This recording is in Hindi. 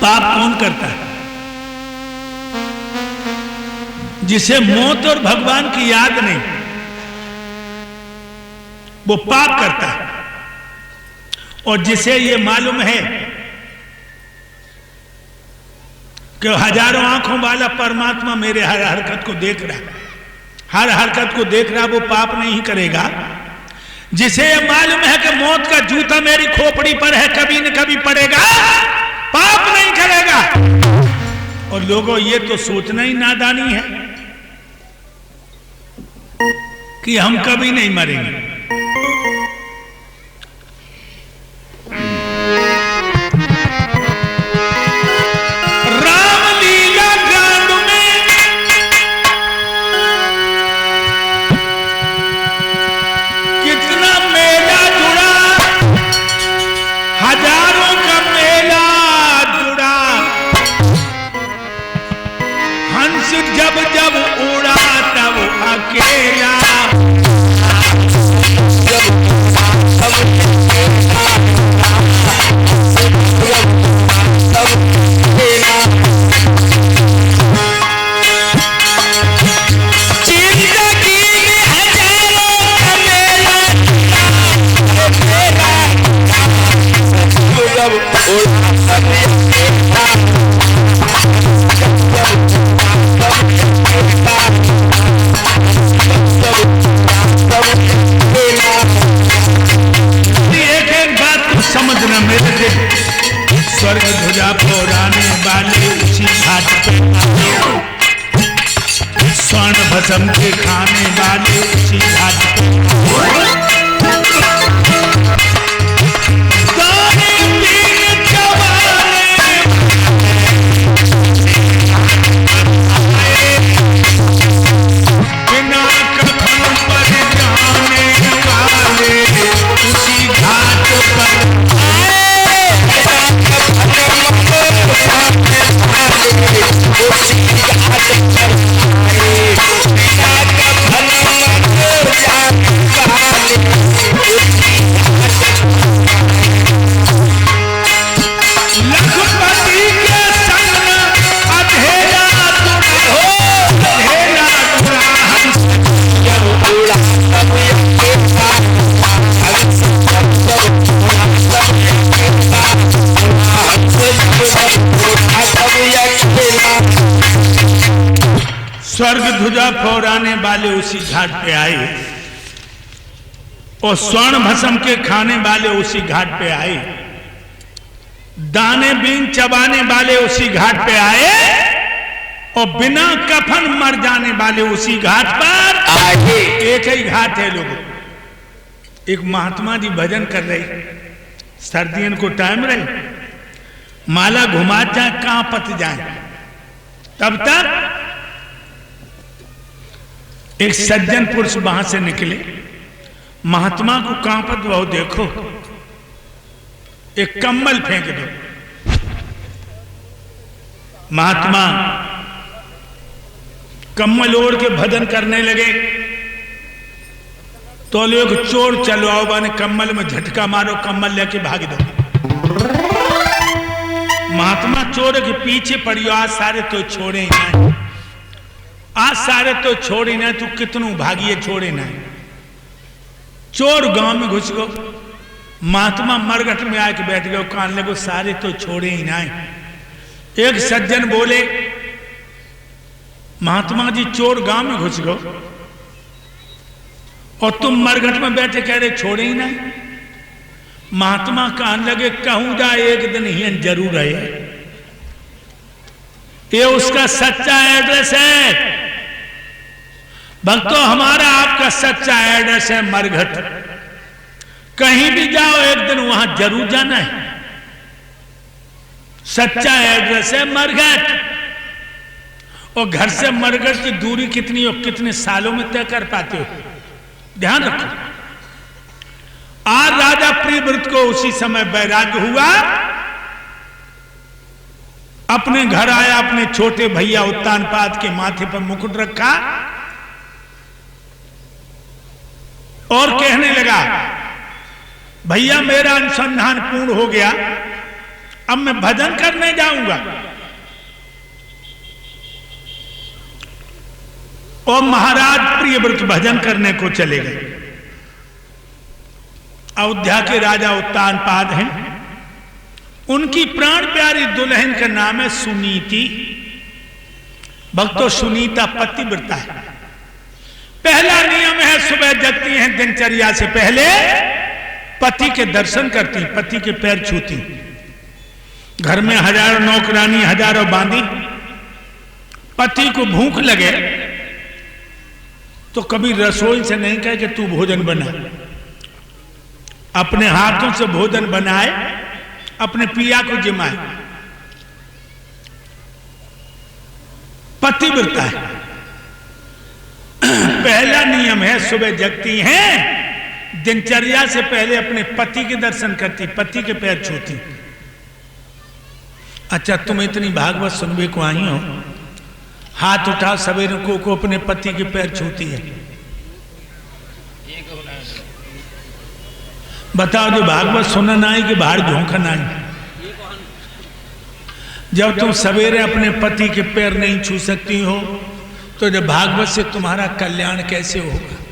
पाप कौन करता है? जिसे मौत और भगवान की याद नहीं, वो पाप करता है। और जिसे ये मालूम है कि हजारों आंखों वाला परमात्मा मेरे हर हरकत को देख रहा है, हर हरकत को देख रहा, वो पाप नहीं करेगा। जिसे ये मालूम है कि मौत का जूता मेरी खोपड़ी पर है, कभी न कभी पड़ेगा, पाप नहीं करेगा। और लोगों, ये तो सोचना ही नादानी है कि हम कभी नहीं मरेंगे। जब जब उड़ा तब अकेला, स्वर्ग ध्वजा फहराने वाले उसी घाट पे, स्वर्ण भस्म के खाने वाले उसी घाट पे, बिना कफन पर जाने वाले उसी घाट पर, स्वर्ग ध्वजा फहराने वाले उसी घाट पे आए और स्वर्ण भस्म के खाने वाले उसी घाट पे आए, दाने बीन चबाने वाले उसी घाट पे आए और बिना कफन मर जाने वाले उसी घाट पर आए। एक ही घाट है लोगों। एक महात्मा जी भजन कर रहे, सर्दियों को टाइम रहे, माला घुमा जाए कहां पत जाए, तब तक एक सज्जन पुरुष वहां से निकले, महात्मा को कहां पर वो देखो, एक कम्बल फेंक दो। महात्मा कम्बल ओढ़ के भजन करने लगे तो लोग चोर चलो आओ बने, कम्बल में झटका मारो, कम्बल लेके भाग दो। महात्मा चोर के पीछे पड़ियो, आज सारे तो छोड़े ही नहीं, आज सारे तो छोड़ी ना, तू कितनू भागिए छोड़े ना। चोर गांव में घुस गो, महात्मा मरघट में आके बैठ गए, कान लगो सारे तो छोड़े ही ना। एक सज्जन बोले, महात्मा जी चोर गांव में घुस गो और तुम मरघट में बैठे कह रहे छोड़े ही ना। महात्मा कान लगे, कहूंगा एक दिन ही जरूर है, ये उसका सच्चा एड्रेस है भक्तों, हमारा आपका सच्चा एड्रेस है मरघट। कहीं भी जाओ एक दिन वहां जरूर जाना है, सच्चा एड्रेस है मरघट। और घर से मरघट की दूरी कितनी और कितने सालों में तय कर पाते हो, ध्यान रखो। आज राजा प्रियव्रत को उसी समय वैराग्य हुआ, अपने घर आया, अपने छोटे भैया उत्तानपाद के माथे पर मुकुट रखा और कहने लगा, भैया मेरा अनुसंधान पूर्ण हो गया, अब मैं भजन करने जाऊंगा। और महाराज प्रियव्रत भजन करने को चले गए। अयोध्या के राजा उत्तानपाद हैं, उनकी प्राण प्यारी दुल्हन का नाम है सुनीति। भक्तों, सुनीता पतिव्रता है। पहला नियम है, सुबह जगती हैं दिनचर्या से पहले पति के दर्शन करती, पति के पैर छूती। घर में हजारों नौकरानी, हजारों बांदी। पति को भूख लगे तो कभी रसोई से नहीं कहे कि तू भोजन बना, अपने हाथों से भोजन बनाए, अपने पिया को जिमाए। पतिव्रता है। पहला नियम है, सुबह जगती हैं दिनचर्या से पहले अपने पति के दर्शन करती, पति के पैर छूती। अच्छा, तुम इतनी भागवत सुनने को आई हो, हाथ उठा सवेरे को अपने पति के पैर छूती है। बताओ, जो भागवत सुनना आई कि बाहर झोंकना आई? जब तुम सवेरे अपने पति के पैर नहीं छू सकती हो तो जब भागवत से तुम्हारा कल्याण कैसे होगा?